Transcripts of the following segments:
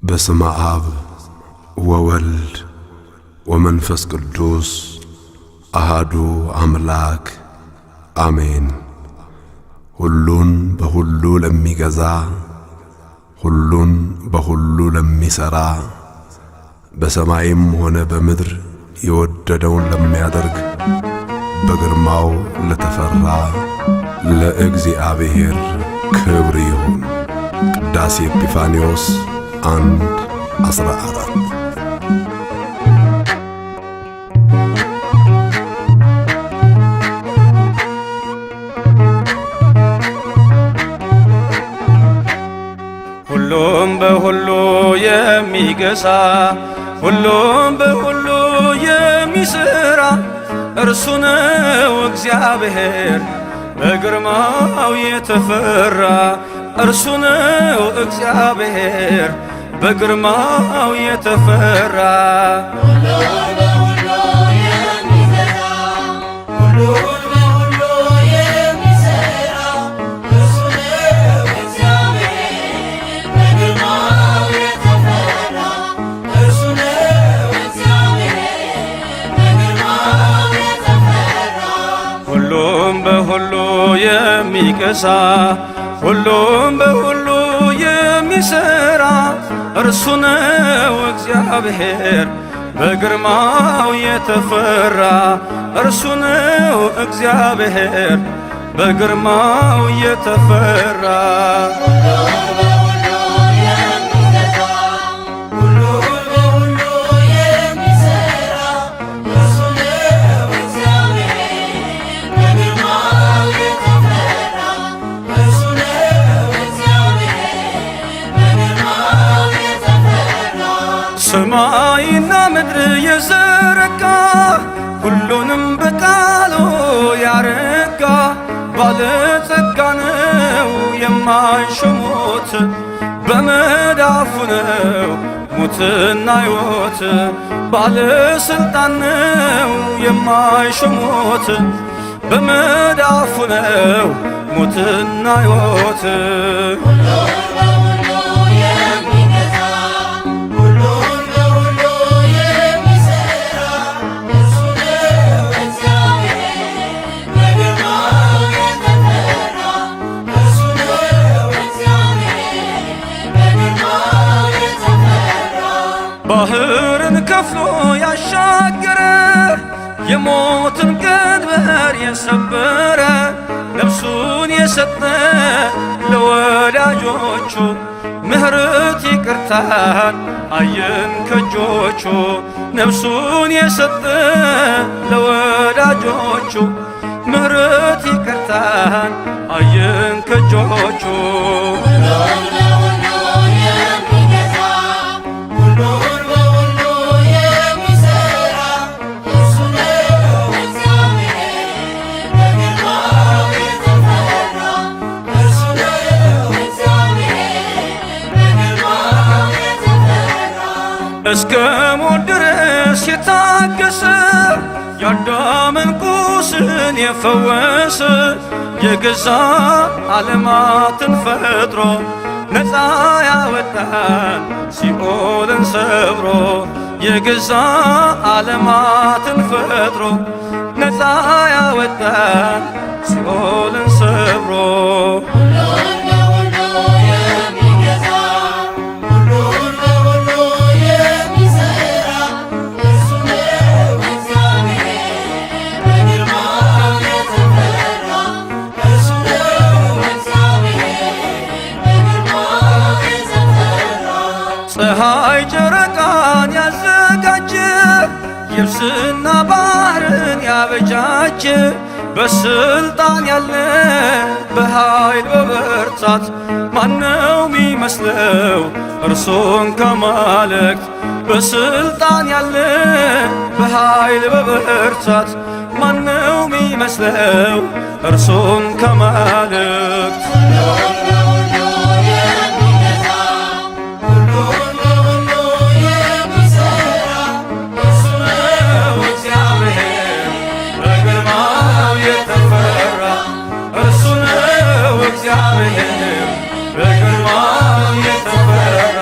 በስመ አብ ወወልድ ወመንፈስ ቅዱስ አሃዱ አምላክ አሜን። ሁሉን በሁሉ ለሚገዛ ሁሉን በሁሉ ለሚሰራ በሰማይም ሆነ በምድር የወደደውን ለሚያደርግ በግርማው ለተፈራ ለእግዚአብሔር ክብር ይሁን። ቅዳሴ ኤጲፋንዮስ 1:14 ሁሉም በሁሉ የሚገዛ ሁሉም በሁሉ የሚሰራ እርሱ ነው እግዚአብሔር በግርማው የተፈራ። እርሱ ነው እግዚአብሔር በግርማው የተፈራ። ሁሉም በሁሉ የሚገዛ ሁሉም በሁሉ የሚሰራ እርሱ ነው እግዚአብሔር በግርማው የተፈራ። እርሱ ነው እግዚአብሔር በግርማው የተፈራ። ሰማይና ምድር የዘረጋ ሁሉንም በቃሉ ያረጋ ባለጸጋ ነው የማይሾሙት በመዳፉ ነው ሞትና ሕይወት። ባለስልጣን ነው የማይሾሙት በመዳፉ ነው ሞትና ሕይወት። ባህርን ከፍሎ ያሻገረ የሞትን ቀንበር የሰበረ ነፍሱን የሰጠ ለወዳጆቹ ምሕረት ይቅርታን አየን ከእጆቹ። ነፍሱን የሰጠ ለወዳጆቹ ምሕረት ይቅርታን አየን ከእጆቹ። እስከ ሞት ድረስ የታገሰ የአዳምን ቁስን የፈወሰ የገዛ ዓለማትን ፈጥሮ ነፃ ያወጣን ሲኦልን ሰብሮ። የገዛ ዓለማትን ፈጥሮ ነፃ ያወጣን ሲኦልን ሰብሮ። ፀሐይ ጨረቃን ያዘጋጀ የብስና ባህርን ያበጃጀ በስልጣን ያለ በኃይል በበርታት ማነው ሚመስለው እርሱን ከማለክት? በስልጣን ያለ በኃይል በበርታት ማነው ሚመስለው እርሱን ከማለክት? እግዚአብሔር በግርማው የተፈራ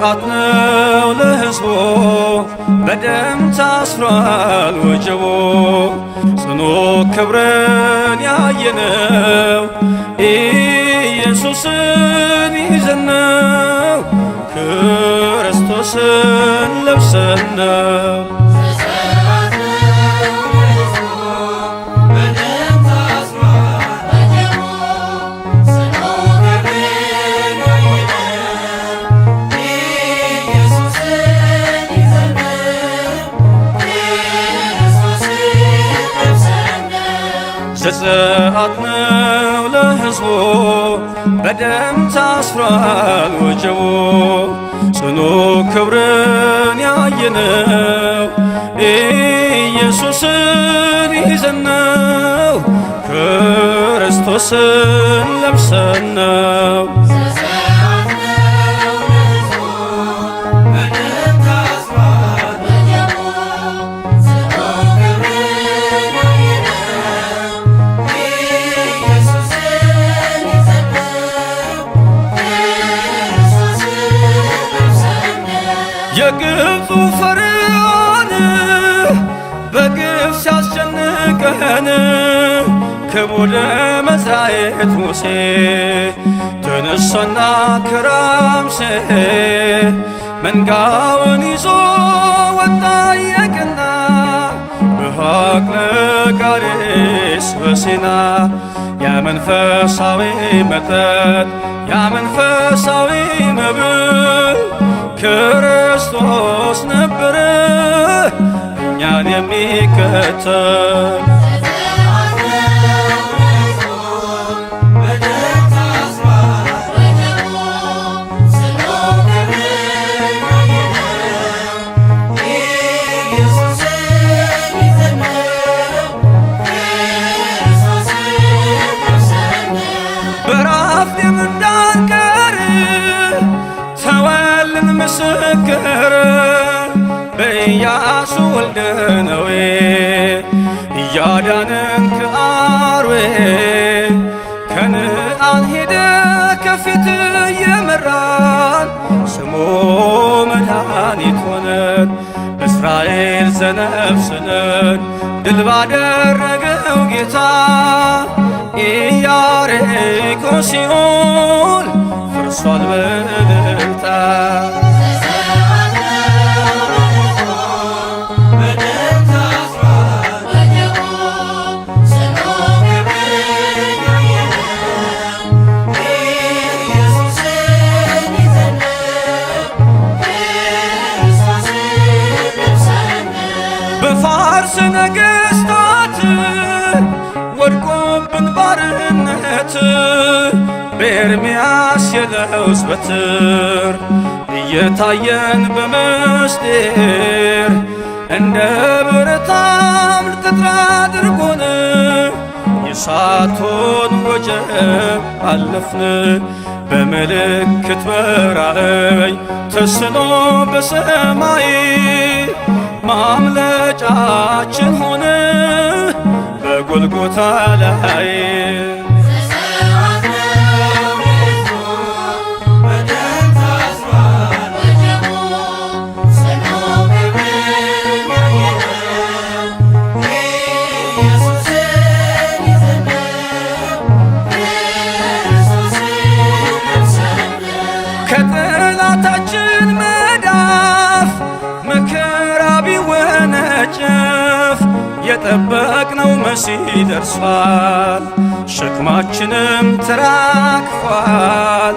ዘጸአት ነው ለሕዝቡ በደም ታስሯል ወጀቡ ጽኑ ክብርን ያየነው ኢየሱስን ይዘነው ክርስቶስን ለብሰነው ዘጸአት ነው ለሕዝቡ በደም ታስሯል ወጀቡ ጽኑ ክብርን ያየነው ኢየሱስን ይዘነው ክርስቶስን ለብሰነው የግብፁ ፈርዖን በግፍ ሲያስጨንቀን ከቦደ መሥራየት ሙሴ ተነሳና ከራምሴ መንጋውን ይዞ ወጣ የቀና በሐቅለ ቃዴስ በሲና ያ መንፈሳዊ መጠጥ ያ መንፈሳዊ መብል ክርስቶስ ነበረ እኛን የሚከተል በራፊም እንዳንቀር ተወልን ምስክር በኢያሱ ወልደ ነዌ እያዳነን ከአርዌ ከነዓን ሄደ ከፊት የመራን ስሙ መድኃኒት ሆነን እስራኤል ዘነፍስነን ድል ባደረገው ጌታ ኢያሪኮ ሲኦል ፈርሷል በእልልታ በፋርስ ነገሥታት ወድቆብን ባርነት በኤርምያስ የለውዝ በትር እየታየን በምስጢር እንደ ብረታ አምድ ቅጥር አድርጎን የእሳቱን ወጀብ አለፍን በምልክት በራእይ ተስሎ በሰማይ ማምለጫችን ሆነ በጎልጎታ ላይ ከጠላታችን መዳፍ መከራ ቢወነጨፍ የጠበቅነው መሲህ ደርሷል፣ ሸክማችንም ተራግፏል።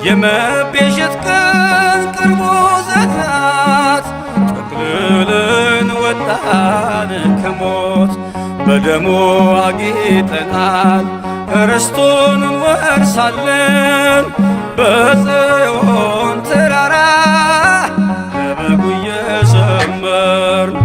የመቤዠት ቀን ቅርቦ ዘናት ጠቅልለን ወጣን ከሞት በደሙ አጊጠናል ርስቱን እንወርሳለን በጽዮን ተራራ ለበጉ እየዘመርን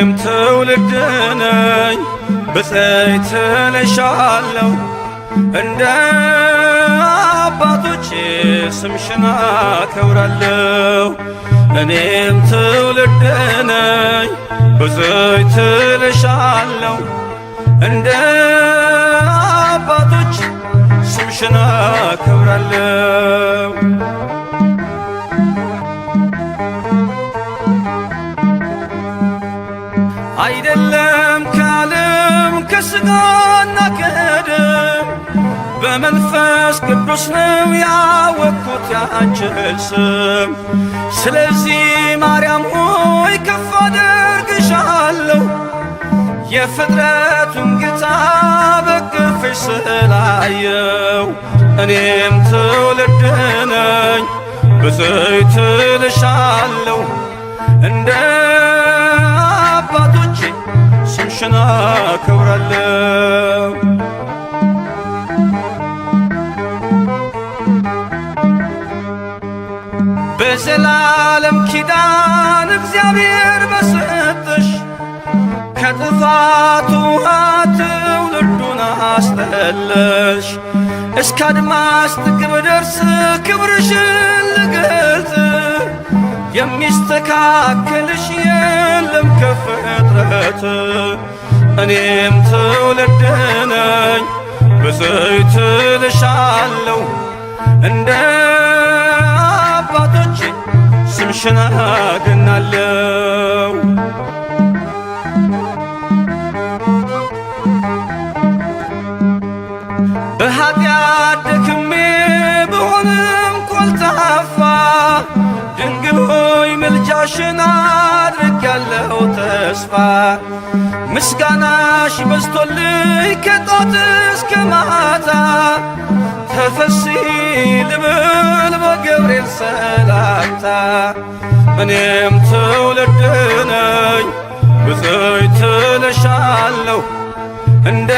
እኔም ትውልድ ነኝ ብፅዕት እልሻለሁ እንደ አባቶቼ ስምሽን አከብራለሁ። እኔም ትውልድ ነኝ ብፅዕት እልሻለሁ እንደ አባቶቼ ስምሽን አከብራለሁ። አይደለም ከዓለም ከሥጋና ከደም በመንፈስ ቅዱስ ነው ያወቅኩት ያንቺን ስም። ስለዚህ ማርያም ሆይ ከፍ አደርግሻለሁ የፍጥረቱን ጌታ በቅፍሽ ስላየው። እኔም ትውልድ ነኝ ብፅዕት እልሻለሁ እንደ አባቶቼ ስምሽን አከብራለሁ። በዘላለም ኪዳን እግዚአብሔር በሰጠሽ ከጥፋት ውሃ ትውልዱን አስጠለልሽ። እስከ አድማስ ጥግ ብደርስ ክብርሽን ልገልጽ የሚስተካከልሽ የለም ከፍጥረት። እኔም ትውልድ ነኝ ብፅዕት እልሻለሁ እንደ አባቶቼ ስምሽን አገናለሁ። በኃጢአት ደክሜ ብሆንም ኮልታፋ ድንግል ሆይ ምልጃሽን አድርጌያለሁ ተስፋ። ምስጋናሽ በዝቶልኝ ከጧት እስከ ማታ ተፈሲ ልብል በገብርኤል ሰላምታ። እኔም ትውልድ ነኝ ብፅዕት እልሻለሁ እንደ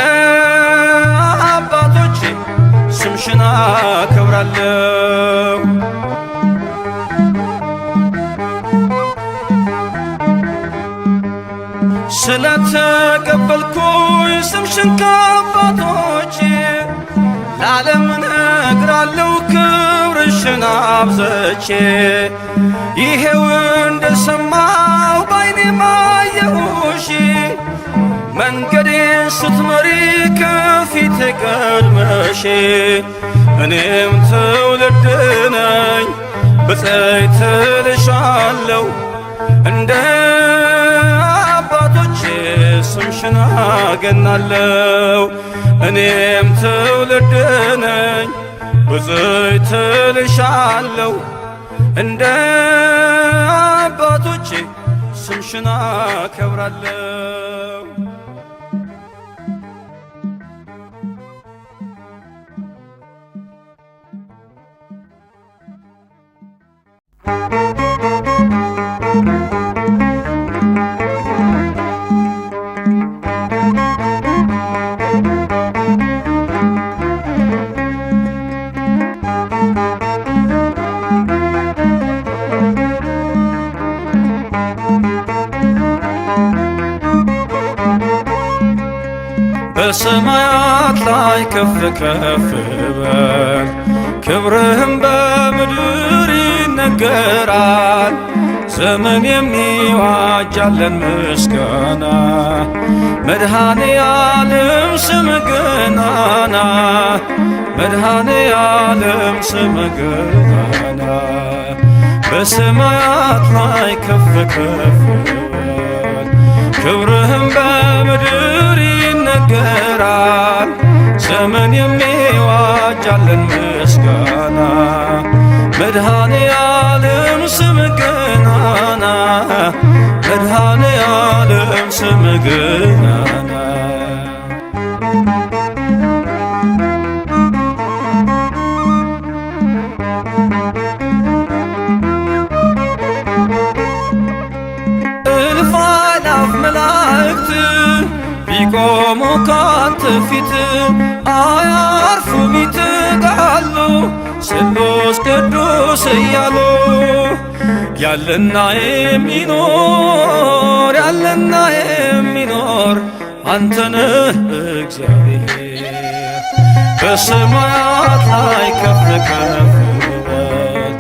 አባቶቼ ስምሽን አከብራለሁ። ስለተቀበልኩኝ ስምሽን ከአባቶቼ ለዓለም እነግራለሁ ክብርሽን አብዝቼ። ይሄው እንደሰማሁ ባይኔ አየሁሽ መንገዴን ስትመሪ ከፊቴ ቀድመሽ። እኔም ትውልድ ነኝ ብፅዕት እልሻለሁ እንደ አባቶቼ ስምሽን አገናለሁ። እኔም ትውልድ ነኝ ብፅዕት እልሻለሁ እንደ አባቶቼ ስምሽን አከብራለሁ። በሰማያት ላይ ከፍ ከፍ በል ክብርህም በምድር ይነገራል። ዘመን የሚዋጃለን ምስጋና መድኃኔ ዓለም ስም ገናና መድኃኔ ዓለም ስም ገናና። በሰማያት ላይ ከፍ ከፍ በል ክብርህም በምድር ይነገራል። ዘመን የሚዋጃለን ምስጋና መድኃኔ ዓለም ስም ገናና መድኃኔ ዓለም ስም ገናና። እልፍ አእላፍ መላእክት ቢቆሙ ካንተ ፊት አያርፉም ይተጋሉ ስሉስ ቅዱስ እያሉ። ያለና የሚኖር ያለና የሚኖር አንተነህ እግዚአብሔር በሰማያት ላይ ከፍ ከፍ በል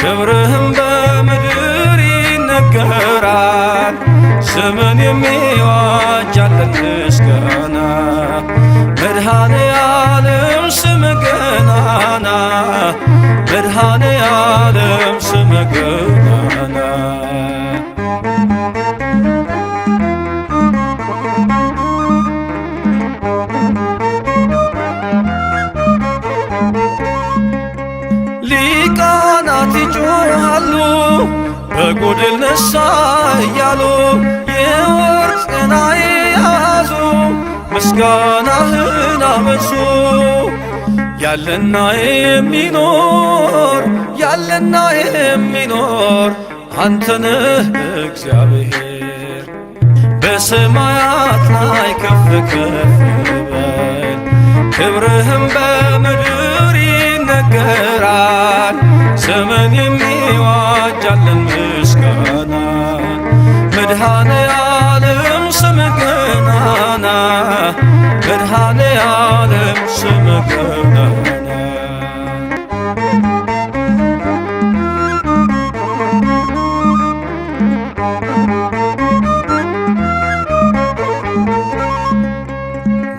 ክብርህም በምድር ይነገራል። ስምን የሚዋጅ ያለን ምስጋና መድኃኔ ዓለም ስም ገናና መድኃኔ ዓለም ስም ገናና ሊቃናት ይጮኻሉ በጎድል ነሣ እያሉ የወርቅ ጽና የያዙ ምስጋናህን አበዙ። ያለና የሚኖር ያለና የሚኖር አንተነህ እግዚአብሔር በሰማያት ላይ ከፍ ከፍ በል ክብርህም በምድር ይነገራል። ዘመን የሚዋጅ ያለን ምስጋና መድኃኔ ዓለም ስም ገናና መድኃኔ ዓለም ስም ገናና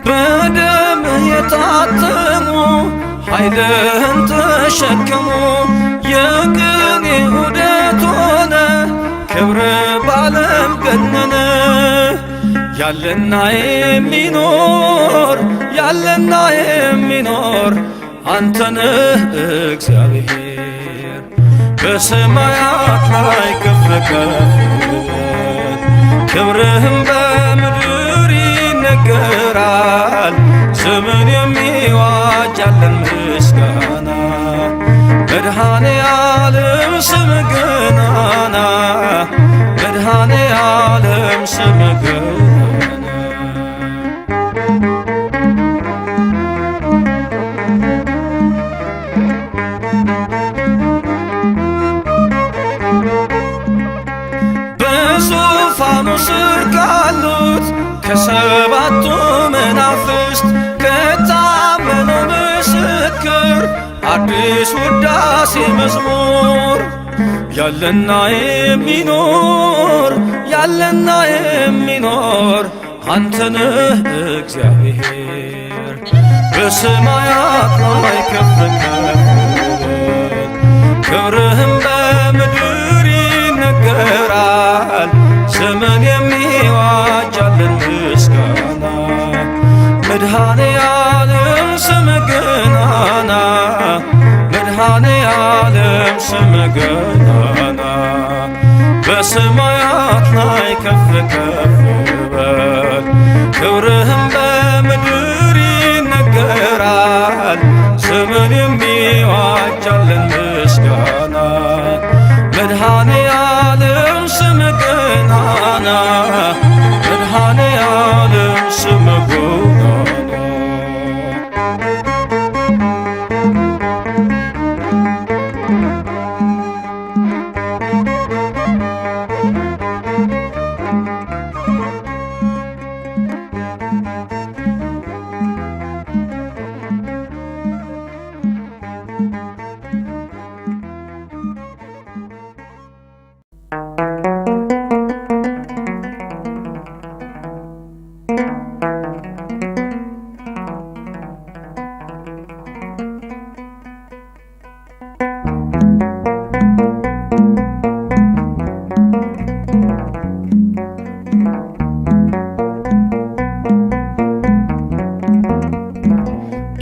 በደምህ የታተሙ ኃይልህን ተሸከሙ የቅኔ ዑደት ሆነ ክብር ባለም ገነነ። ያለና የሚኖር ያለና የሚኖር አንተነህ እግዚአብሔር በሰማያት ላይ ከፍ ከፍ በል ክብርህም በምድር ይነገራል። ዘመን የሚዋጅ ያለን ምስጋና መድኃኔ ዓለም ስም ገናና መድኃኔ ዓለም ስም ገናና በዙፋኑ ስር ካሉት ከሰባቱ መናፍስት ከታመነው ምስክር አዲስ ውዳሴ መዝሙር ያለና የሚኖር ያለና የሚኖር አንተነህ እግዚአብሔር በሰማያት ላይ ከፍ ከፍ በል ክብርህም በምድር ይነገራል። ዘመን የሚዋጅ ያለን ምስጋና መድኃኔ ዓለም ስም ገናና መድኃኔ ዓለም ስም ገናና በሰማያት ላይ ከፍ ከፍ በል ክብርህም በምድር ይነገራል። ዘመን የሚዋጅ ያለን ምስጋና መድኃኔ ዓለም ስም ገናና መድኃኔ ዓለም ስም ገናና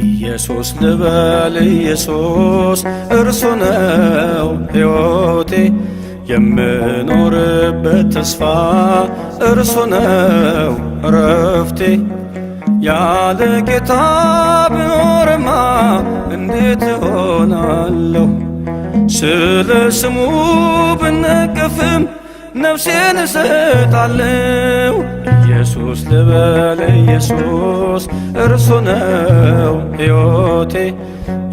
ኢየሱስ ልበል ኢየሱስ እርሱ ነው ሕይወቴ የምኖርበት ተስፋ እርሱ ነው እረፍቴ። ያለ ጌታ ብኖርማ እንዴት እሆናለሁ? ስለ ስሙ ብነቀፍም ነፍሴን እሰጣለሁ። ኢየሱስ ልበል ኢየሱስ እርሱ ነው ሕይወቴ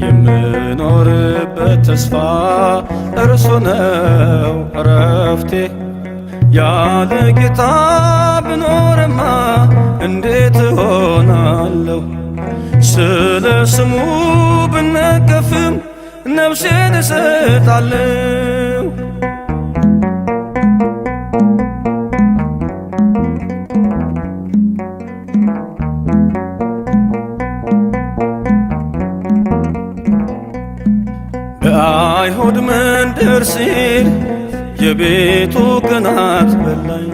የምኖርበት ተስፋ እርሱ ነው እረፍቴ። ያለ ጌታ ብኖርማ እንዴት እሆናለሁ? ስለ ስሙ ብነቀፍም ነፍሴን እሰጣለሁ። በአይሁድ መንደር ሲል የቤቱ ቅናት በላኝ።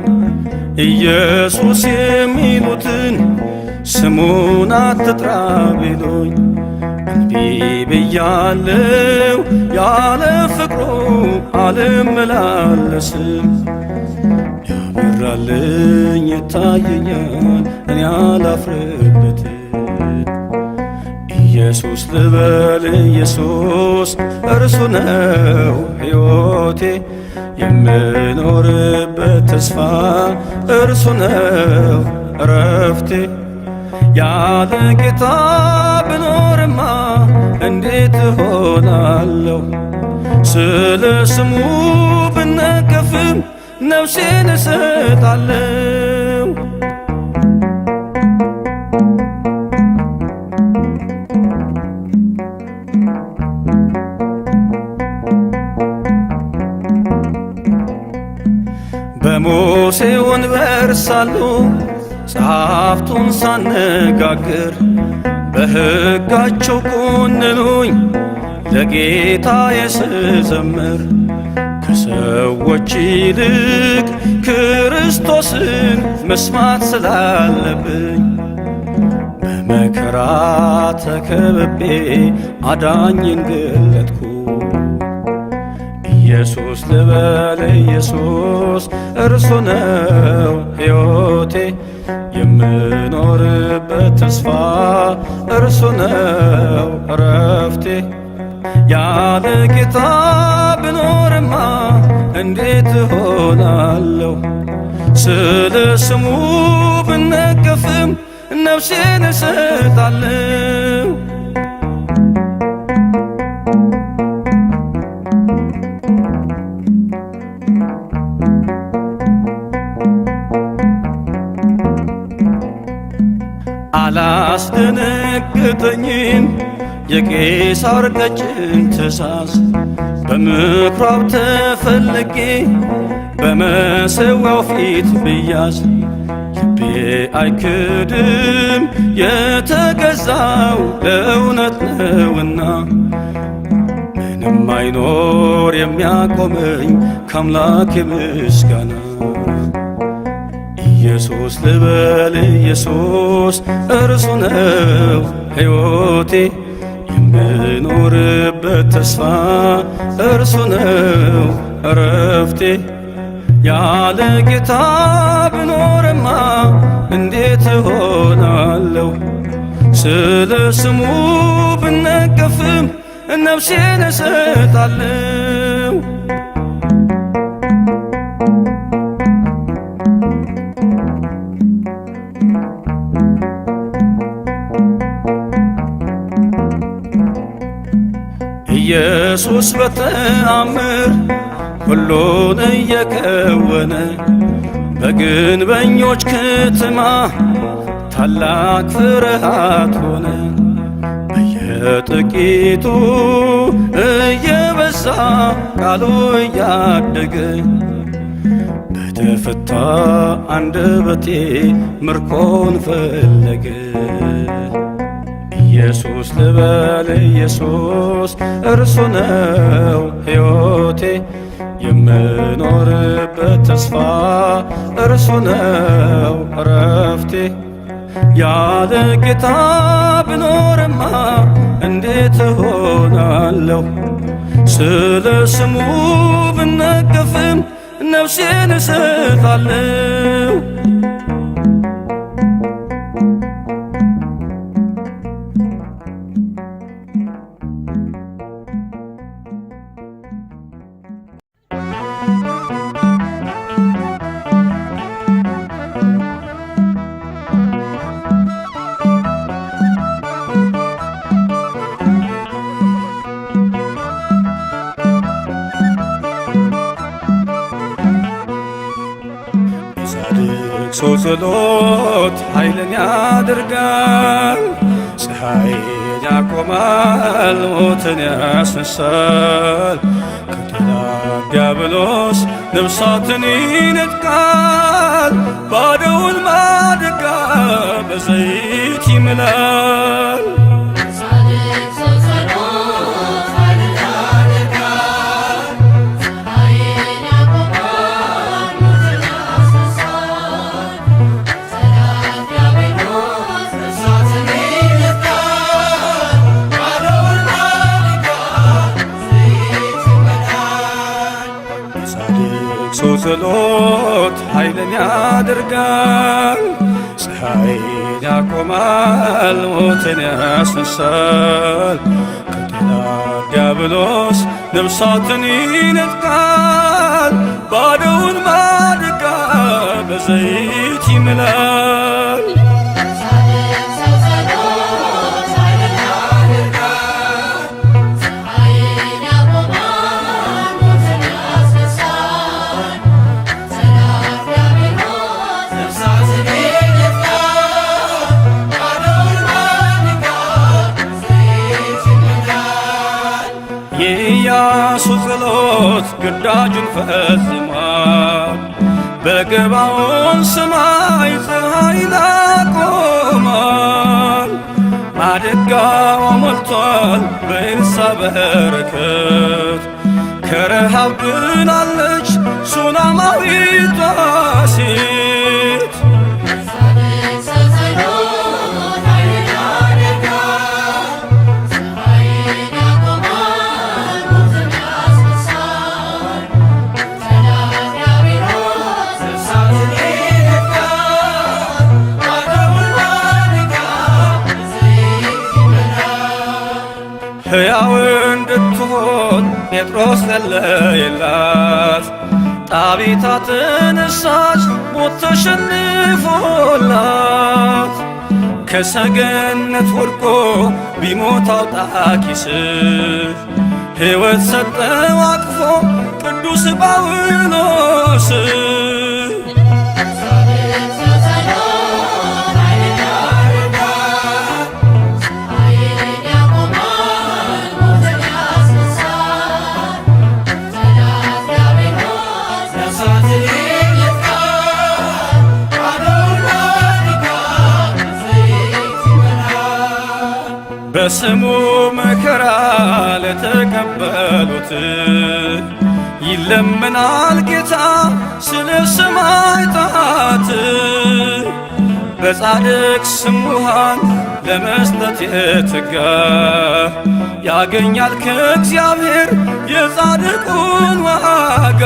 ኢየሱስ የሚሉትን ስሙን አትጥራ ቢሉኝ እንቢ ብያለሁ። ያለ ፍቅሩ አልመላለስም። ያበራልኝ ይታየኛል እኔ አላፍርበትም። ኢየሱስ ልበል ኢየሱስ እርሱ ነው ሕይወቴ የምኖርበት ተስፋ እርሱ ነው እረፍቴ። ያለ ጌታ ብኖርማ እንዴት እሆናለሁ? ስለ ስሙ ብነቀፍም ነፍሴን እሰጣለሁ። በሙሴ ወንበር ሳሉ ጸሐፍቱን ሳነጋግር በሕጋቸው ኮንኑኝ ለጌታዬ ስዘምር። ከሰዎች ይልቅ ክርስቶስን መስማት ስላለብኝ በመከራ ተከብቤ አዳኝን ገለጥኩ። ኢየሱስ ልበል ኢየሱስ እርሱ ነው ሕይወቴ የምኖርበት ተስፋ እርሱ ነው እረፍቴ። ያለ ጌታ ብኖርማ እንዴት እሆናለሁ? ስለ ስሙ ብነቀፍም ነፍሴን እሰጣለሁ። አላስደነገጠኝም የቄሳር ቀጭን ትእዛዝ። በምኵራብ ተፈልጌ በመሠዊያው ፊት ብያዝ ልቤ አይክድም የተገዛው ለእውነት ነውና። ምንም አይኖር የሚያቆመኝ ከአምላኬ ምስጋና። ኢየሱስ ልበል ኢየሱስ እርሱ ነው ሕይወቴ የምኖርበት ተስፋ እርሱ ነው እረፍቴ። ያለ ጌታ ብኖርማ እንዴት እሆናለሁ? ስለ ስሙ ብነቀፍም ነፍሴን እሰጣለሁ። ኢየሱስ በተአምር ሁሉን እየከወነ በግንበኞች ከተማ ታላቅ ፍርሃት ሆነ። በየጥቂቱ እየበዛ ቃሉ እያደገ በተፈታ አንደበቴ ምርኮን ፈለገ። ኢየሱስ ልበል ኢየሱስ እርሱ ነው ሕይወቴ የምኖርበት ተስፋ እርሱ ነው እረፍቴ። ያለ ጌታ ብኖርማ እንዴት እሆናለሁ? ስለ ስሙ ብነቀፍም ነፍሴን እሰጣለሁ። ጸሎት ኃይልን ያደርጋል። ፀሐይን ያቆማል፣ ሞትን ያስነሳል። ከዲና ዲያብሎስ ነፍሳትን ይነጥቃል። ባዶውን ማድጋ በዘይት ይምላል። ሰው ጸሎት ኃይልን ያደርጋል። ፀሐይን ያቆማል፣ ሞትን ያስነሳል። ከዲና ዲያብሎስ ነፍሳትን ይነጥቃል። ባዶውን ማድጋ በዘይት ይምላል። የኢያሱ ጸሎት ግዳጁን ፈጽሟል። በገባዖን ሰማይ ፀሐይን አቆሟል። ማድጋዋ ሞልቷል በኤልሳዕ በረከት። ከረሃብ ድናለች ሱናማዊቷ ሴት። ሕያው እንድትሆን ጴጥሮስ ጸለየላት። ጣቢታ ተነሳች ሞት ተሸንፎላት። ከሰገነት ወድቆ ቢሞት አውጣኪስ ሕይወት ሰጠው አቅፎ ቅዱስ ጳውሎስ። በስሙ መከራ ለተቀበሉት ይለመናል ጌታ ስለ ሰማዕታት። በጻድቅ ስም ውሃን ለመስጠት የተጋ ያገኛል ከእግዚአብሔር የጻድቁን ዋጋ።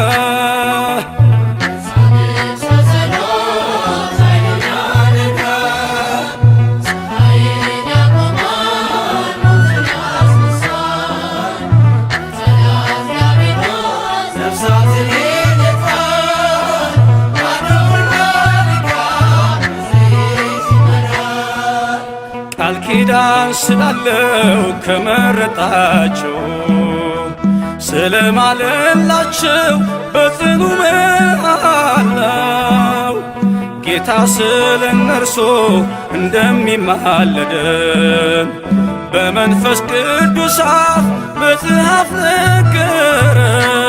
ቃል ኪዳን ስላለው ከመረጣቸው ስለማለላቸው በጽኑ መሃላው ጌታ ስለ እነርሱ እንደሚማልደን በመንፈስ ቅዱስ አፍ መጽሐፍ ነገረን።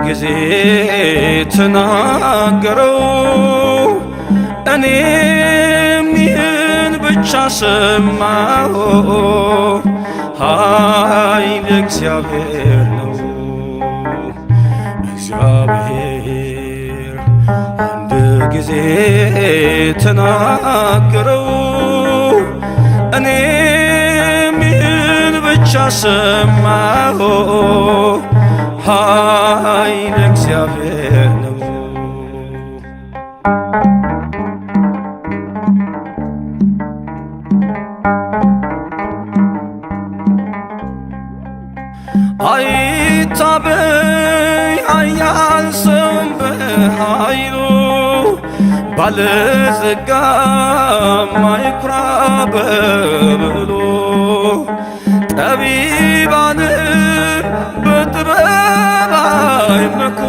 ጊዜ ተናገረው እኔም ይህን ብቻ ሰማሁ ኃይል እግዚአብሔር ነው እግዚአብሔር አንድ ጊዜ ተናገረው እኔም ይህን ብቻ ሰማሁ ኃይል እግዚአብሔር ነው አይታበይ ኃያል ሰው በኃይሉ ባለጸጋም አይኩራ በብሉ ጠቢባንም በጥበብ አይመኩ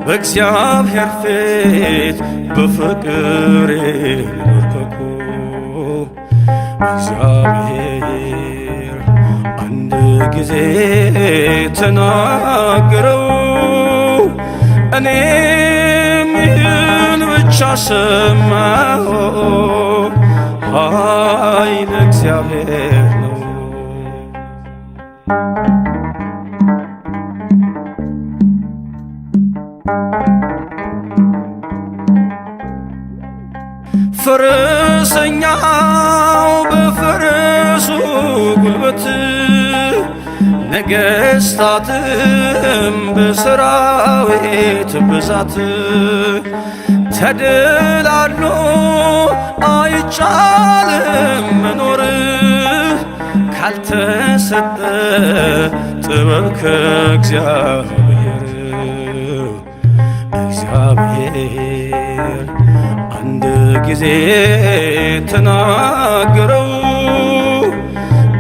በእግዚአብሔር ፊት በፍቅር ይንበርከኩ እግዚአብሔር አንድ ጊዜ ተናገረው እኔም ይህን ብቻ ሰማሁ ኃይል እግዚአብሔር ነው ፈረሰኛው በፈረሱ ጉልበት ነገሥታትም በሰራዊት ብዛት ተደላሎ አይቻልም መኖር ካልተሰጠ ጥበብ ከእግዚአብሔር እግዚአብሔር አንድ ጊዜ ተናገረው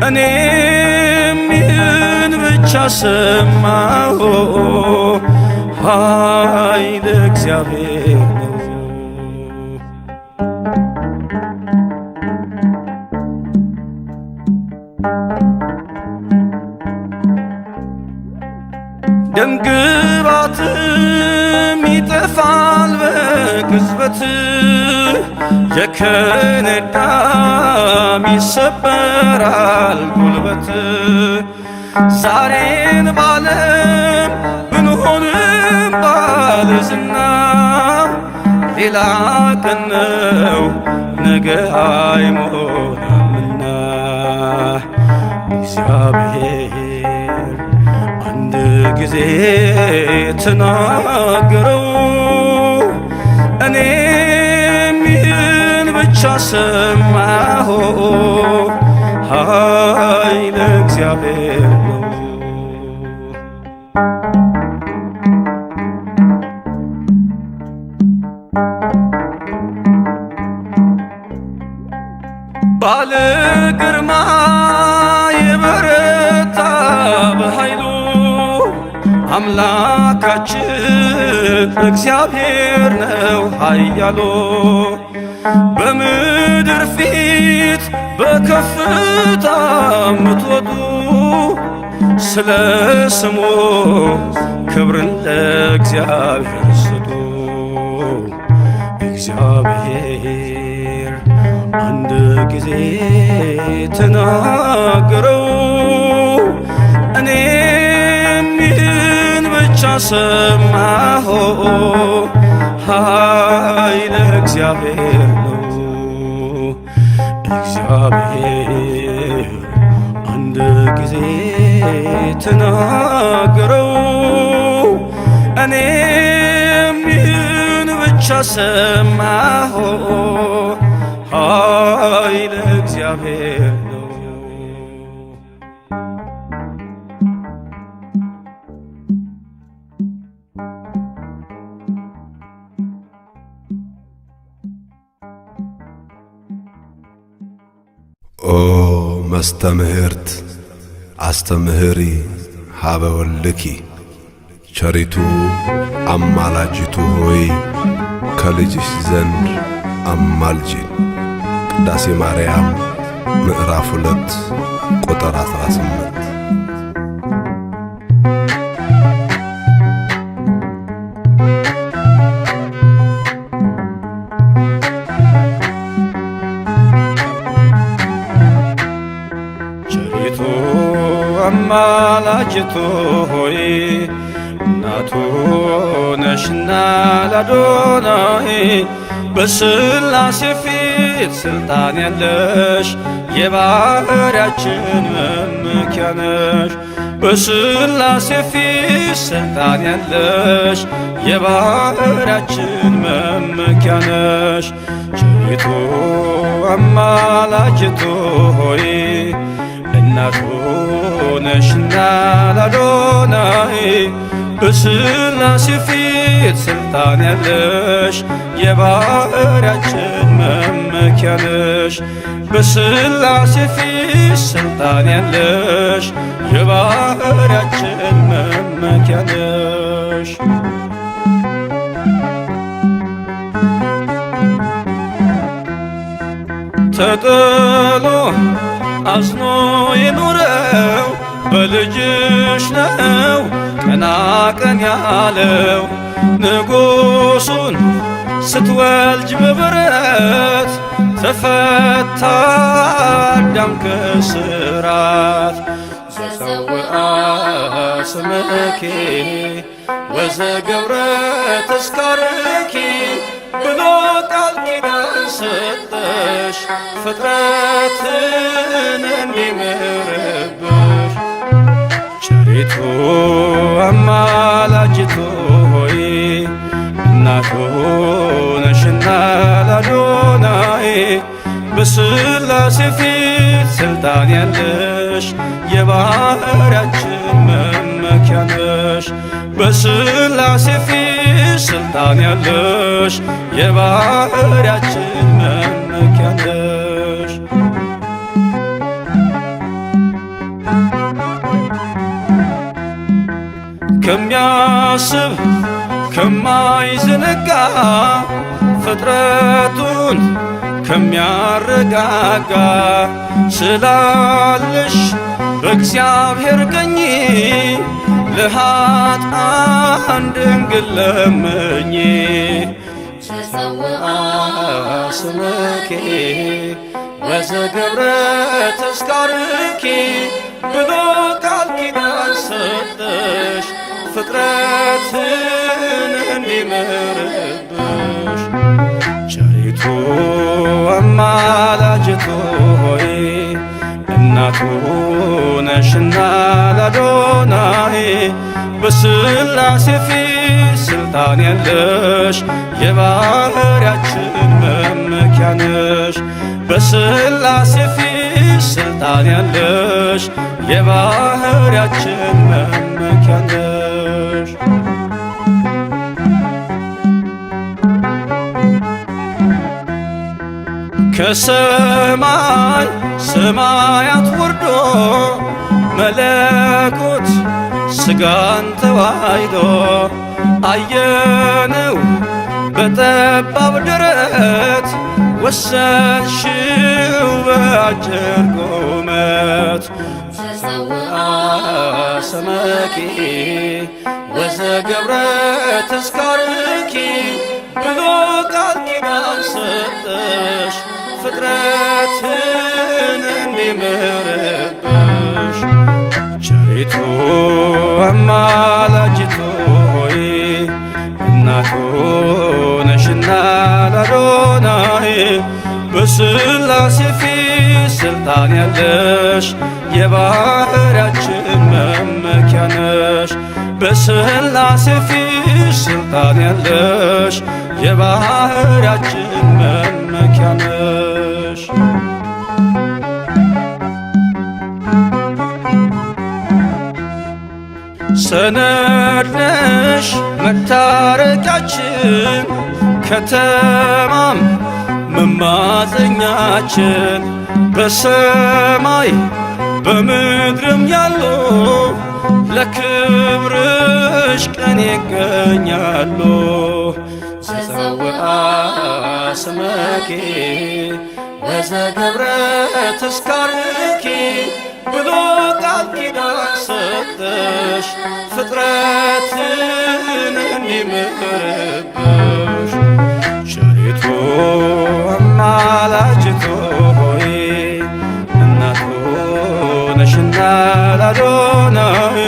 እኔም ይህን ብቻ ሰማሁ ኃይል እግዚአብሔር ነው ደምግባትም ይጠፋል በቅጽበት የከነዳም ይሰበራል ጉልበት ዛሬን ባለም ብንሆንም ባለዝና ሌላ ቀን ነው ነገ አይሞላምና እግዚአብሔር አንድ ጊዜ ተናገረው እኔም ይህን ብቻ ሰማሁ ኃይል እግዚአብሔር ነው ባለ ግርማ የበረታ በኃይሉ አምላካችን እግዚአብሔር ነው ኃያሉ በምድር ፊት በከፍታ ምትወጡ ስለ ስሙ ክብርን ለእግዚአብሔር ስጡ እግዚአብሔር አንድ ጊዜ ተናገረው እኔም ይህን ብቻ ሰማሁ ኃይል እግዚአብሔር ነው እግዚአብሔር አንድ ጊዜ ተናገረው እኔም ይህን ብቻ ሰማሁ ኃይል እግዚአብሔር ነው ኦ መስተምህርት አስተምህሪ ሀበ ወልድኪ ቸሪቱ አማላጅቱ ሆይ ከልጅሽ ዘንድ አማልጂን። ቅዳሴ ማርያም ምዕራፍ 2 ቁጥር 18 አማላጅቱ ሆይ እናቱ ነሽና ለአዶናይ በሥላሴ ፊት ሥልጣን ያለሽ የባሕርያችን መመኪያ ነሽ። በሥላሴ ፊት ሥልጣን ያለሽ የባሕርያችን መመኪያ ነሽ። ቸሪቱ አማላጅቱ ሆይ እናቱ ነሽና ለአዶናይ በሥላሴ ፊት ሥልጣን ያለሽ የባሕርያችን መመኪያ ነሽ። በሥላሴ ፊት ሥልጣን ያለሽ የባሕርያችን መመኪያ ነሽ። ተጥሎ አዝኖ የኖረው በልጅሽ ነው ቀና ቀን ያለው። ንጉሡን ስትወልጅ በበረት ተፈታ አዳም ከስራት። ዘፀውአ ስምኪ ወዘገብረ ተስካርኪ ብሎ ቃል ኪዳን ሰጠሽ ፍጥረትን እንዲምርብሽ። ቸሪቱ አማላጅቱ ሆይ እናቱ ነሽና ለአዶናይ በሥላሴ ፊት ሥልጣን ያለሽ የባሕርያችን መመኪያ ነሽ። በሥላሴ ፊት ሥልጣን ያለሽ የባሕርያችን መመኪያ ነሽ። ከሚያስብ ከማይዘነጋ ፍጥረቱን ከሚያረጋጋ ስላለሽ በእግዚአብሔር ቀኝ ለኃጥአን ድንግል ለምኚ። ዘፀውአ ስምኪ ወዘገብረ ተስካርኪ ብሎ ቃል ኪዳን ሰጠሽ ፍጥረትን እንዲምርብሽ። ቸሪቱ አማላጅቱ ሆይ እናቱ ነሽና ለአዶናይ በሥላሴ ፊት ሥልጣን ያለሽ የባሕርያችን መመኪያ ነሽ። በሥላሴ ፊት ሥልጣን ያለሽ የባሕርያችን መመኪያ ነሽ። ከሰማይ ሰማያት ወርዶ መለኮት ሥጋን ተዋሕዶ አየነው በጠባብ ደረት ወሰንሽው በአጭር ቁመት። ዘፀውአ ስምኪ ወዘገብረ ተስካርኪ ብሎ ቃል ኪዳን ሰጠሽ ፍጥረትን እንዲምርብሽ። ቸሪቱ አማላጅቱ ሆይ እናቱ ነሽና ለአዶናይ በሥላሴ ፊት ሥልጣን ያለሽ የባሕርያችን መመኪያ ነሽ። በሥላሴ ፊት ሥልጣን ያለሽ የባሕርያችን መመኪያ ነሽ። ሰነድ ነሽ መታረቂያችን ከተማም መማፀኛችን በሰማይ በምድርም ያሉ ለክብርሽ ቀን ይገኛሉ። ዘፀውአ ስምኪ ወዘገብረ ተስካርኪ ብሎ ቃል ኪዳን ሰጠሽ ፍጥረትን እንዲምርብሽ። ቸሪቱ አማላጅቱ ሆይ እናቱ ነሽና ለአዶናይ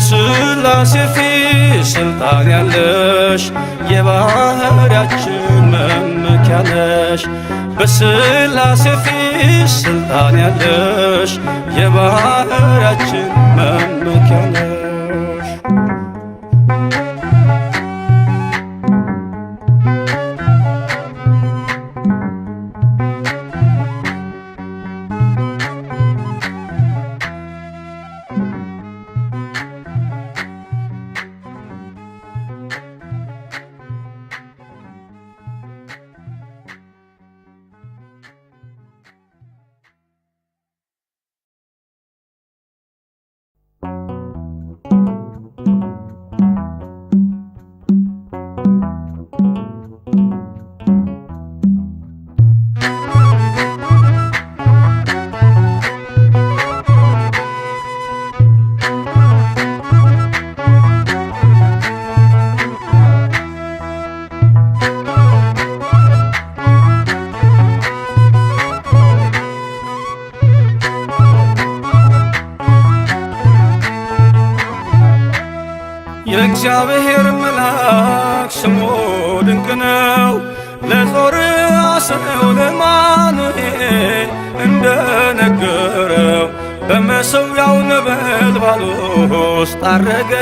በሥላሴ ፊት ስልጣን ያለሽ የባህርያችን መመኪያ ነሽ። በሥላሴ ፊት ስልጣን ያለሽ የባህርያችን መመኪያ ነሽ። የእግዚአብሔር መልአክ ስሙ ድንቅ ነው። ለጾርዓ ሰው ለማኑሄል እንደነገረው በመሠዊያው ነበልባል ውስጥ አረገ።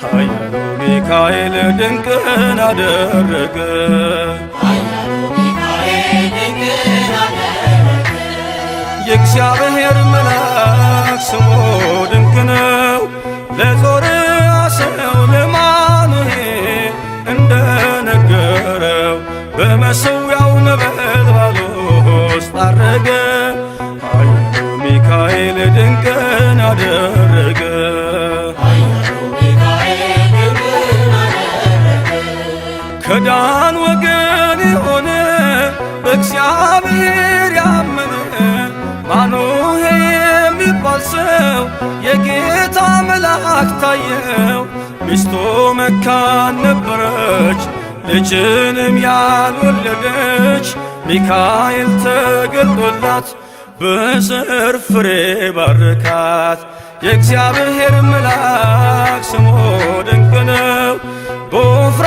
ኃያሉ ሚካኤል ድንቅን አደረገ። የእግዚአብሔር መልአክ ስሙ ድንቅ ነው። ለጾርዓ ሰው ለማኑሄል እንደነገረው በመሠዊያው ነበልባል ውስጥ አረገ። ኃያሉ ሚካኤል ድንቅን አደረገ። ከዳን ወገን የሆነ በእግዚአብሔር ያመነ ማኑሄ የሚባል ሰው የጌታ መልአክ ታየው። ሚስቱ መካን ነበረች፣ ልጅንም ያልወለደች። ሚካኤል ተገልጦላት በዘር ፍሬ ባረካት። የእግዚአብሔር መልአክ ስሙ ድንቅ ነው። በዖፍራ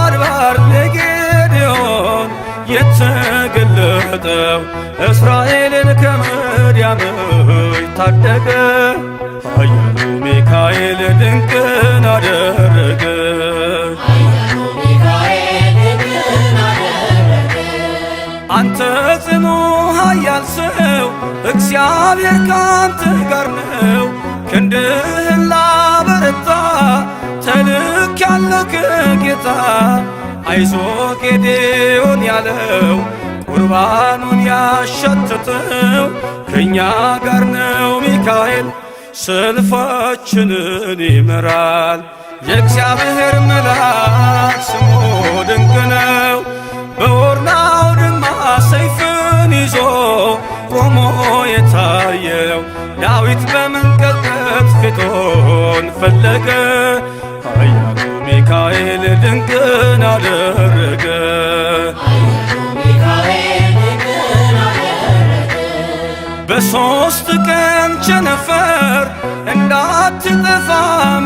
አድባር ለጌዴዎን የተገለጠው እስራኤልን ከምድያም ታደገ። ኃያሉ ሚካኤል ድንቅን አደረገ። አንተ ጽኑ ኃያል ሰው እግዚአብሔር ካንተ ጋር ነው። ክንድህን ላበረታ ተልኬአለሁ ከጌታ። አይዞህ ጌዴዎን ያለው ቁርባኑን ያሸተተው ከእኛ ጋር ነው ሚካኤል ሰልፋችንን ይመራል። የእግዚአብሔር መልአክ ስሙ ድንቅ ነው። በኦርናው ድማ ሰይፍን ይዞ ቆሞ የታየው ዳዊት በመንቀጥቀጥ ፊቱን ፈለገ። ኃያሉ ሚካኤል ድንቅን አደረገ። በሦስት ቀን ቸነፈር እንዳትጠፋ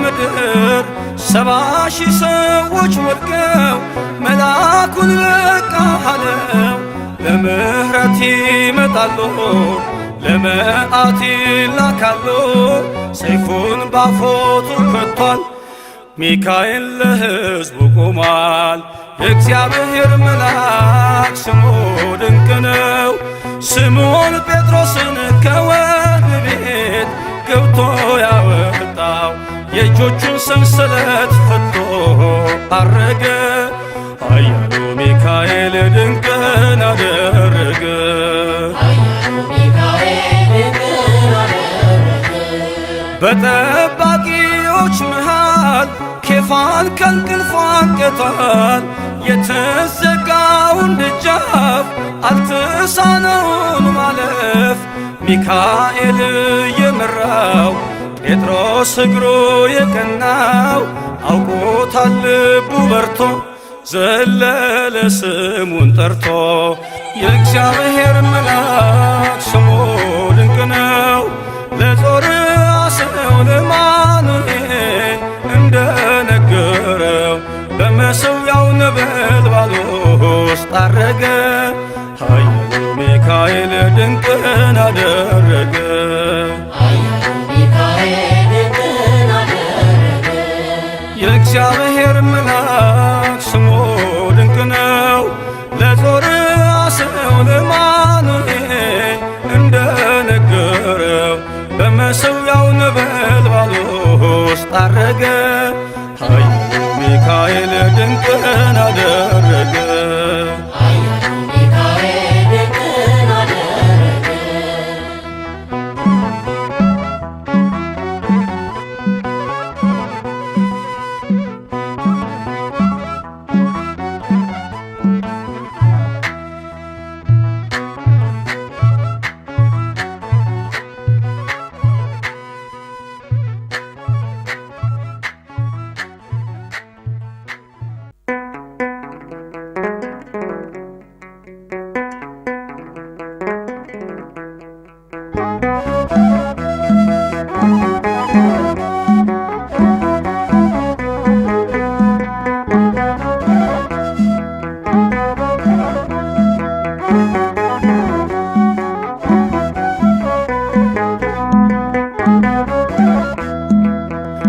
ምድር 70,000 ሰዎች ወድቀው መልአኩን በቃ አለው። ለምሕረት ይመጣሉ፣ ለመዓት ይላካሉ። ሰይፉን ባፎቱ ከቷል፣ ሚካኤል ለሕዝቡ ቆሟል። የእግዚአብሔር መልአክ ስሙ ድንቅ ነው። ስምዖን ጴጥሮስን ከወህኒ ቤት ገብቶ ያወጣው የእጆቹን ሰንሰለት ፈቶ አረገ። ኃያሉ ሚካኤል ድንቅን አደረገ። በጠባቂዎች መሃል ኬፋን ከእንቅልፉ አንቅቷል። የተዘጋውን ደጃፍ አልተሳነውን ማለፍ ሚካኤል የመራው ጴጥሮስ እግሩ የቀናው አውቆታል ልቡ በርቶ ዘለለ ስሙን ጠርቶ። የእግዚአብሔር መልአክ ስሙ ድንቅ ነው። ለጾርዓ ሰው ለማኑሄል እንደነገረው በመሠዊያው ነበልባል ውስጥ አረገ። ኃያሉ ሚካኤል ድንቅን አደረገ። የእግዚአብሔር መልአክ ስሙ ድንቅ ነው። ለጾርዓ ሰው ለአማኑኤል እንደነገረው በመሠዊያው ነበልባል ውስጥ አረገ። ኃያሉ ሚካኤል ድንቅን አደረገ።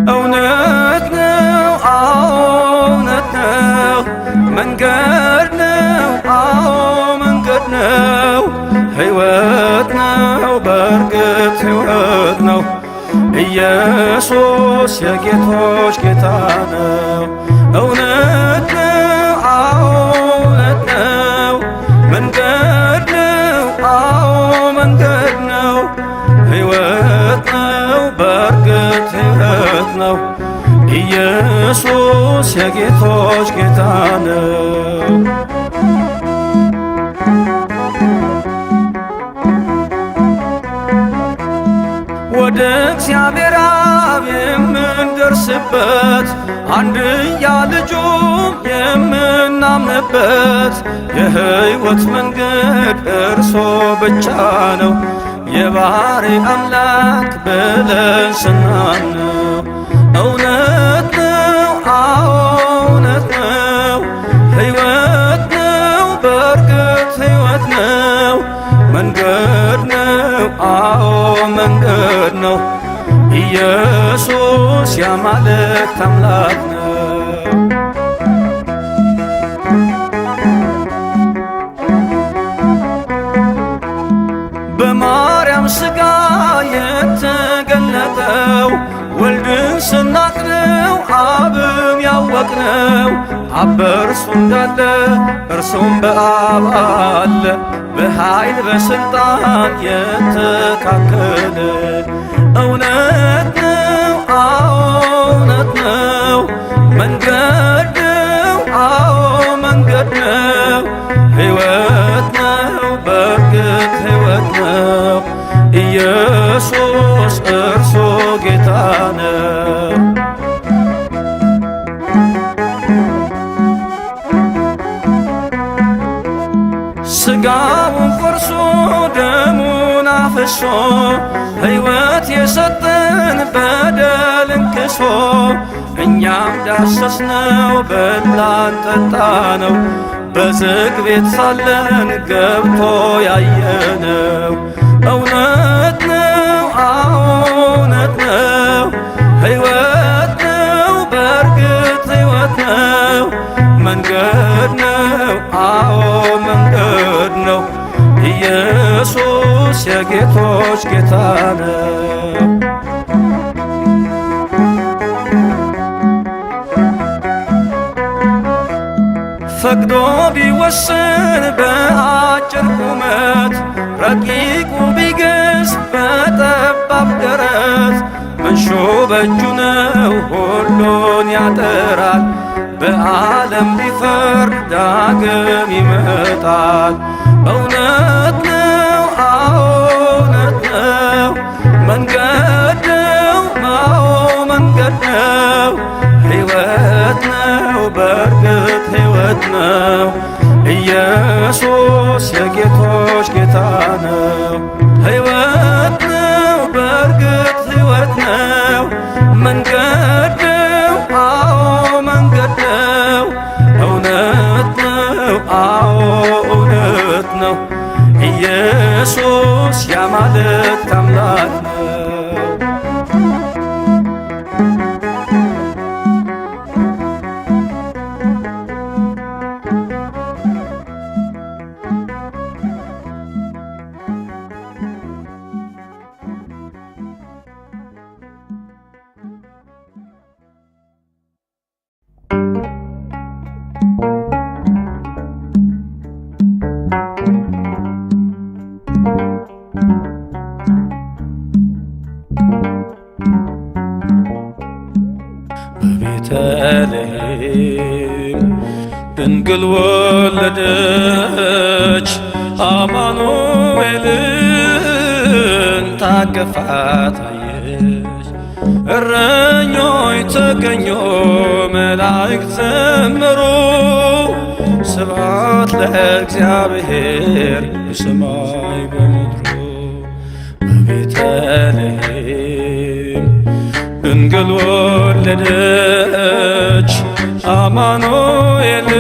እውነት ነው፣ እውነት ነው፣ መንገድ ነው፣ መንገድ ነው፣ ሕይወት ነው፣ በእርግጥ ሕይወት ነው። ኢየሱስ የጌቶች ጌታ ነው። እውነት ነው፣ እውነት ነው፣ መንገድ ነው፣ መንገድ ነው፣ ሕይወት ነው፣ በእርግጥ ሕይወት ነው። ኢየሱስ የጌቶች ጌታ ነው። ወደ እግዚአብሔር አብ የምንደርስበት አንድያ ልጁም የምናምንበት የሕይወት መንገድ እርሶ ብቻ ነው። የባሕርይ አምላክ ብለን ስናምነው እውነት ነው፣ እውነት ነው፣ ሕይወት ነው፣ በእርግጥ ሕይወት ነው፣ መንገድ ነው፣ መንገድ ነው። ኢየሱስ የአማልክት አምላክ ነው። በማርያም ሥጋ የተገለጠው ወልድን ስናቅነው አብን ያወቅነው አብ በእርሱ እንዳለ እርሱም በአብ አለ በኃይል በሥልጣን የተካከለ እውነት ነው፣ እውነት ነው፣ መንገድ ነው፣ መንገድ ነው፣ ሕይወት ነው፣ በእርግጥ ሕይወት ነው። ኢየሱስ እርሱ ጌታ ነው። ሥጋውን ቆርሶ ደሙን አፍሶ ሕይወት የሰጠን በደልን ክሶ እኛም ዳሰስነው በላን ጠጣነው በዝግ ቤት ሳለን ገብቶ ያየነው እውነት ነው፣ እውነት ነው፣ ሕይወት ነው፣ በእርግጥ ሕይወት ነው፣ መንገድ ነው፣ መንገድ ነው። ኢየሱስ የጌቶች ጌታ ነው። ፈቅዶ ቢወስን በአጭር ቁመት ረቂቁ ቢገዝ በጠባብ ደረት መንሾ በእጁ ነው ሁሉን ያጠራል። በዓለም ቢፈርድ ዳግም ይመጣል። እውነት ነው፣ እውነት ነው፣ መንገድ ነው፣ መንገድ ነው፣ ሕይወት ነው፣ በእርግጥ ሕይወት ነው። ኢየሱስ የጌቶች ጌታ ነው። ሕይወት ነው፣ በእርግጥ ሕይወት ነው፣ መንገድ ነው፣ ኢየሱስ የአማልክት አምላክ ነው። በቤተልሔም ድንግል ወለደች አማኑኤልን ታቅፋት አየች። እረኞች ተገኙ መላእክት ዘመሩ ስብሐት ለእግዚአብሔር በሰማይ በምድሩ። በቤተልሔም ድንግል ወለደች አማኑኤልን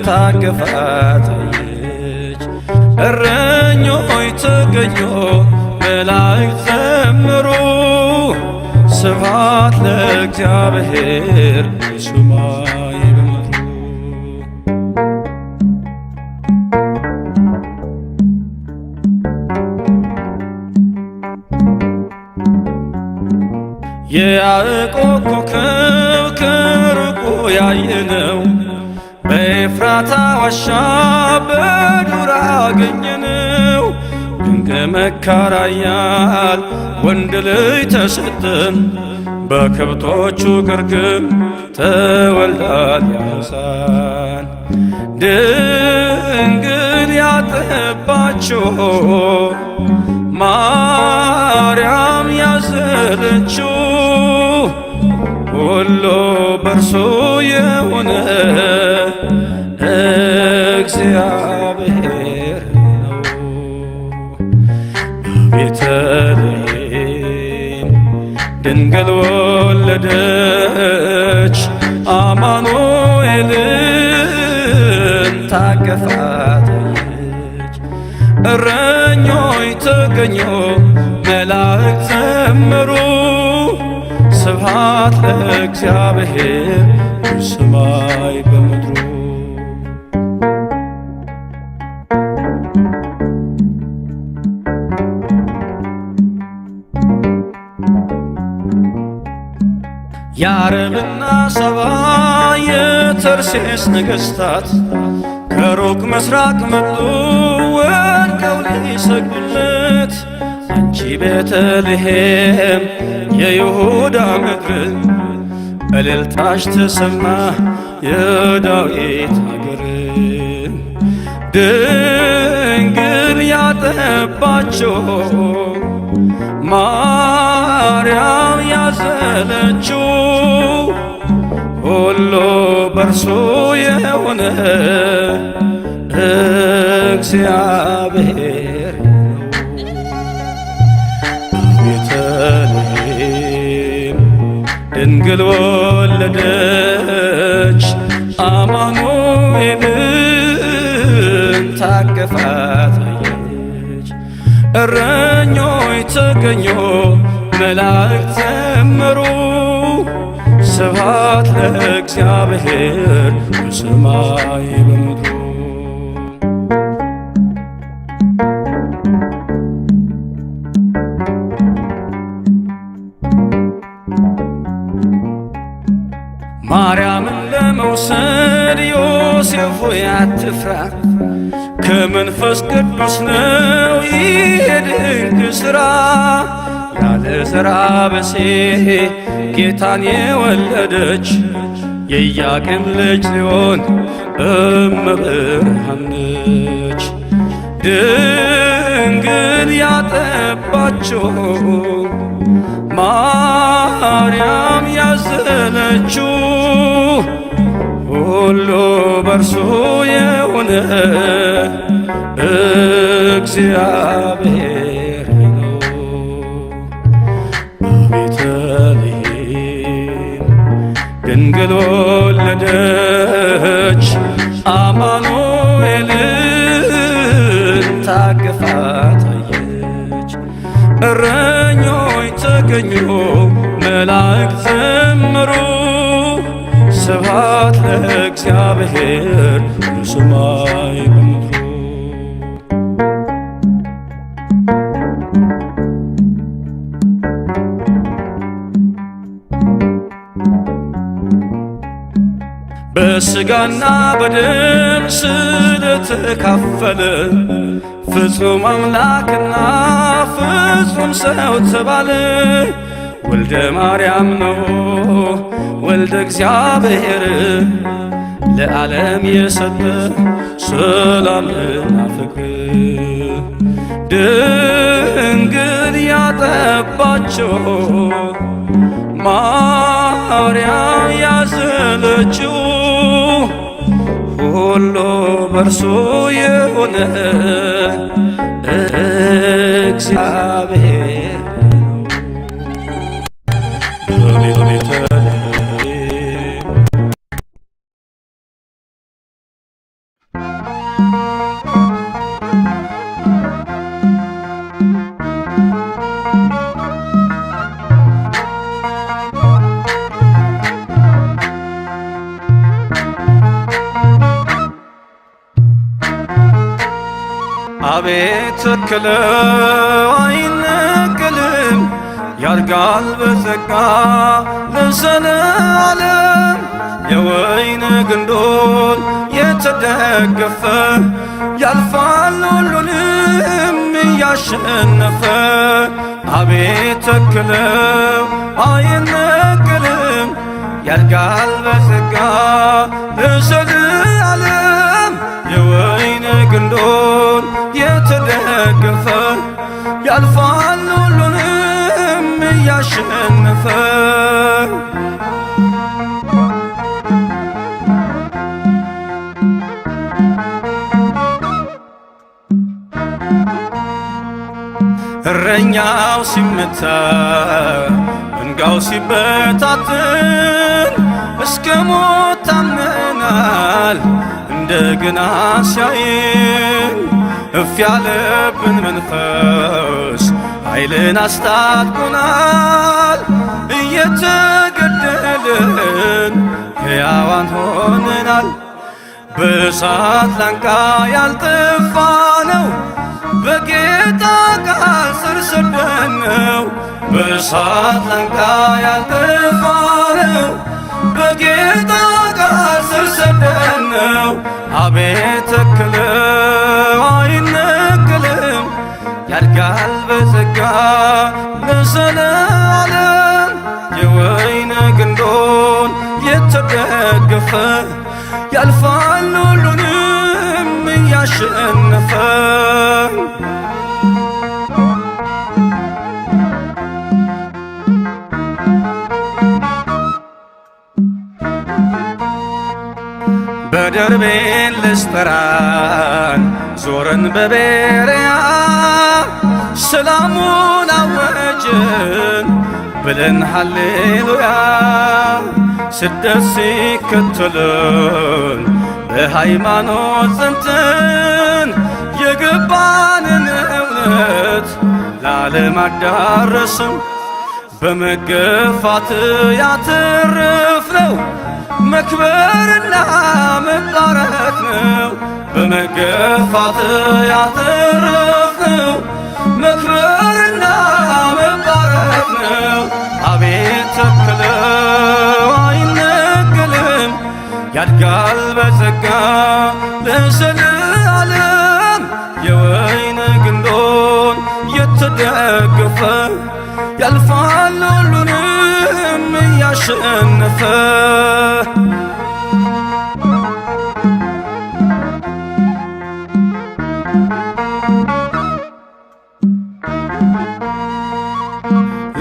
ታቅፋት አየች። እረኞች ተገኙ መላእክት ዘመሩ ስብሐት ለእግዚአብሔር በሰማይ በምድሩ። የያዕቆብ ኮከብ ከሩቁ ያየነው በኤፍራታ ዋሻ በዱር አገኘነው። ድንቅ መካር ኃያል ወንድ ልጅ ተሰጠን በከብቶቹ ግርግም ተወልዷል ሕፃን። ድንግል ያጠባችው ማርያም ያዘለችው ሁሉ በርሱ የሆነ እግዚአብሔር ነው። በቤተልሔም ድንግል ወለደች አማኑኤልን ታቅፋት አየች። እረኞች ተገኙ መላእክት ዘመሩ ስብሐት ለእግዚአብሔር በሰማይ በምድሩ። የዓረብና ሰባ የተርሴስ ነገሥታት ከሩቅ ምስራቅ መጡ ወድቀው ሊሰግዱለት። አንቺ ቤተልሔም የይሁዳ ምድር እልልታሽ ተሰማ የዳዊት አገር። ድንግል ያጠባችው ማርያም ያዘለችው ሁሉ በርሱ የሆነ እግዚአብሔር ነው። ቤተልሔም ድንግል ወለደች አማኑኤልን ታቅፋት አየች። እረኞች ተገኙ መላእክት ዘመሩ ስብሐት ለእግዚአብሔር በሰማይ በምድሩ። ማርያምን ለመውሰድ ዮሴፍ ሆይ አትፍራ፣ ከመንፈስ ቅዱስ ነው ይህ ድንቅ ሥራ። ያለ ዘራ ብእሲ ጌታን የወለደች የኢያቄም ልጅ ጽዮን እመብርሃን ነች። ድንግል ያጠባችው ማርያም ያዘለችው ሁሉ በርሱ የሆነ እግዚአብሔር ነው። በቤተልሔም ድንግል ወለደች አማኑኤልን ስብሐት ለእግዚአብሔር በሰማይ በምድሩ። በሥጋና በደም ስለተካፈለ ፍጹም አምላክና ፍጹም ሰው ተባለ። ወልደ ማርያም ነው ወልደ እግዚአብሔር ለዓለም የሰጠ ሰላምና ፍቅር። ድንግል ያጠባቸው ማርያም ያዘለችው ሁሉ በርሱ የሆነ እግዚአብሔር አቤት ተክለው አይነቀልም ያድጋል በጸጋ ለዘለዓለም። የወይን ግንዶን የተደገፈ ያልፋል ሁሉንም እያሸነፈ። አቤት ተክለው አይነቀልም ያድጋል በጸጋ ለዘለዓለም። የወይን ግንዶን የተደገፈ ያልፋል ሁሉንም እያሸነፈ። እረኛው ሲመታ መንጋው ሲበታትን እስከ ሞት ታምነናል እንደገና ሲያየን። እፍ ያለብን መንፈስ ኃይልን አስታጥቆናል። እየተገደልን ሕያዋን ሆነናል። በእሳት ላንቃ ያልጠፋ ነው በጌታ ቃል ስር ሰደነው። በእሳት ላንቃ ያልጠፋ ነው በጌታ ቃል ስር ሰደነው። አቤት ተክለው አይነቀልም ያድጋል በጸጋ ለዘለዓለም። የወይን ግንዶን የተደገፈ ያልፋል ሁሉንም እያሸነፈ። በደርቤን ልስጠራን ዞረን በቤርያ ሰላሙን አወጅን ብለን ሃሌሉያ። ስደት ሲከተልን በሃይማኖት ጸንተን የገባንን እውነት ለዓለም አዳረስን። በመገፋት ያተረፍነው መክበርና መባረክ ነው። በመገፋት ያተረፍነው መክበርና መባረክ ነው። አቤት ተክለው አይነቀልም ያድጋል በጸጋ ለዘለዓለም። የወይን ግንዶን የተደገፈ ያልፋል ሁሉንም እያሸነፈ።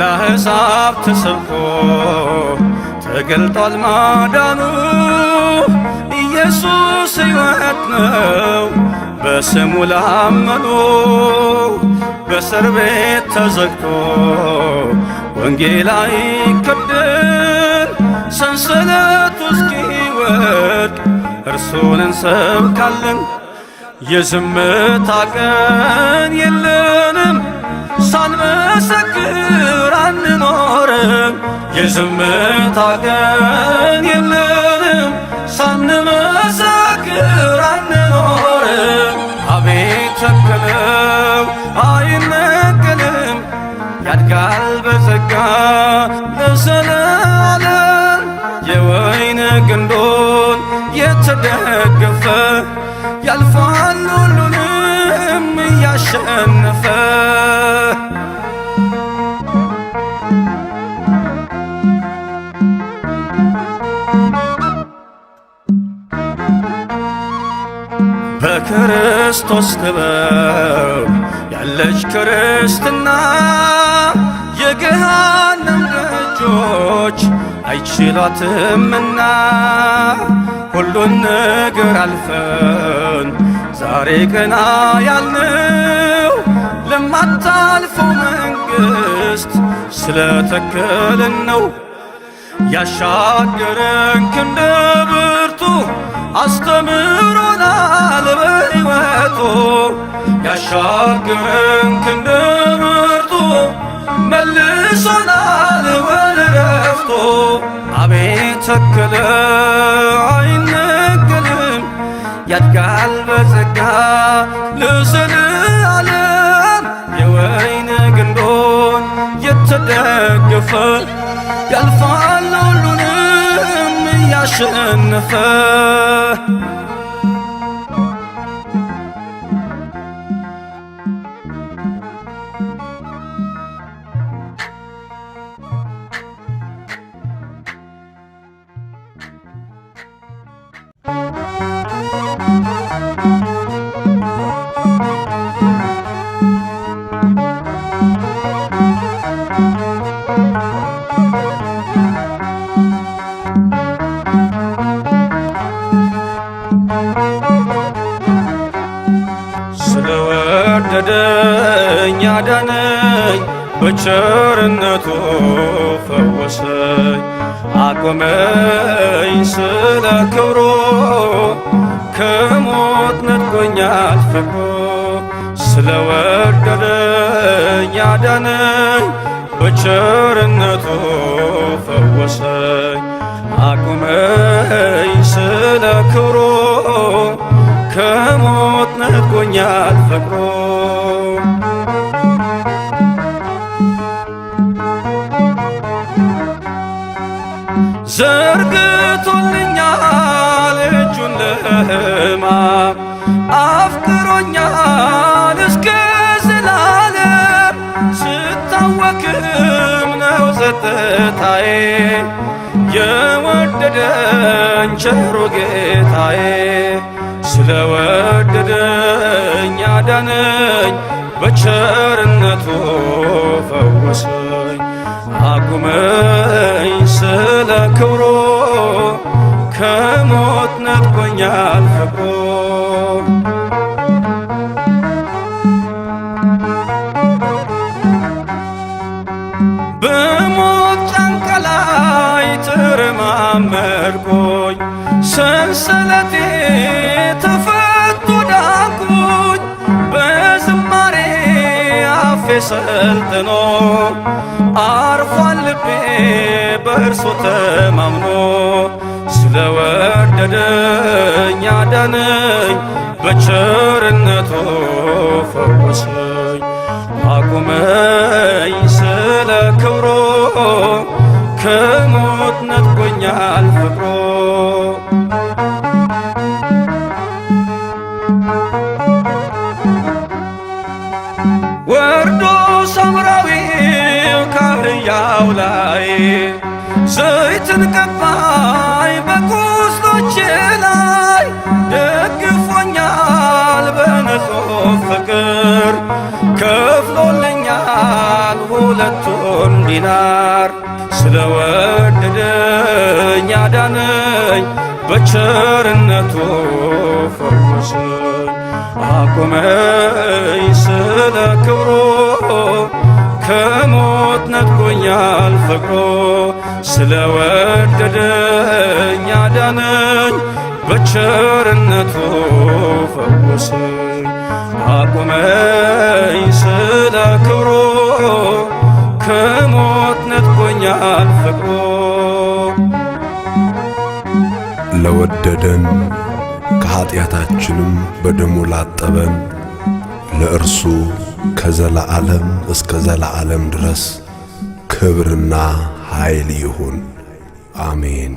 ለአሕዛብ ተሰብኮ ተገልጧል ማዳኑ። ኢየሱስ ሕይወት ነው በስሙ ላመኑ። በእስር ቤት ተዘግቶ ወንጌል አይከደን ሰንሰለቱ እስኪወድቅ እርሱን እንሰብካለን። የዝምታ ቀን የለንም ሳንመሰክር አንኖርም። የዝምታ ቀን የለንም የተከለው አይነቀልም ያድጋል በጸጋ ለዘላለም የወይን ግንዶን የተደገፈ ያልፋል ሁሉንም እያሸነፈ በክርስቶስ ጥበብ ያለች ክርስትና የገሃነም ደጆች አይችሏትምና ሁሉን ነገር አልፈን ዛሬ ቀና ያልነው ለማታልፈው መንግሥት ስለተከልን ነው። ያሻገረን ክንደ ብርቱ አስተምሮናል በሕይወቱ ያሻገረን ክንደ ብርቱ መልሶናል ወደ ዕረፍቱ። አቤት ተከለ አይነቀልም ያድጋል በጸጋ ለዘላለም የወይን ግንዶን የተደገፈ ያልፋል ሁሉንም እያሸነፈ ስለወደደኝ አዳነኝ በቸርነቱ ፈወሰኝ አቆመኝ ስለ ክብሩ ከሞት ነጥቆኛል ፍቅሩ ስለወደደኝ አዳነኝ በቸርነቱ ፈወሰኝ አቆመኝ ስለ ክብሩ ከሞት ነጥቆኛል ፍቅሩ ዘርግቶልኛል እጁን ለሕማም አፍቅሮኛል እስከ ዘላለም ስታወክም ነው ጸጥታዬ የወደደኝ ቸሩ ጌታዬ ስለወደደኝ አዳነኝ በቸርነቱ ፈወሰኝ አቁመኝ ስለ ክብሩ ከሞት ነጥቆኛል ፍቅሩ በሞት ጫንቃ ላይ ተረማመድኩኝ ሰንሰለቴ ተፈቶ ዳንኩኝ በዝማሬ አፌ ሰልጥኖ አርፏል ልቤ በእርሱ ተማምኖ ስለወደደኝ አዳነኝ በቸርነቱ ፈወሰኝ አቁመኝ ስለ ክብሩ ከሞት ነጥቆኛል ፍቅሩ ወርዶ ሳምራዊው ካህያው ላይ ዘይትን ቀባይ በቁስሎቼ ላይ ደግፎኛል በንጹሕ ፍቅር ከፍሎልኛል ሁለቱን ዲናር ስለወደደኝ አዳነኝ በቸርነቱ ፈወሰኝ አቆመኝ ስለ ክብሩ ከሞት ነጥቆኛል ፍቅሩ ስለወደደኝ አዳነኝ በቸርነቱ ፈወሰኝ አቆመኝ ስለ ክብሩ ከሞት ነጥቆኛል ፍቅሩ ለወደደን ከኀጢአታችንም በደሙ ላጠበን ለእርሱ ከዘላዓለም እስከ ዘላዓለም ድረስ ክብርና ኃይል ይሁን፣ አሜን።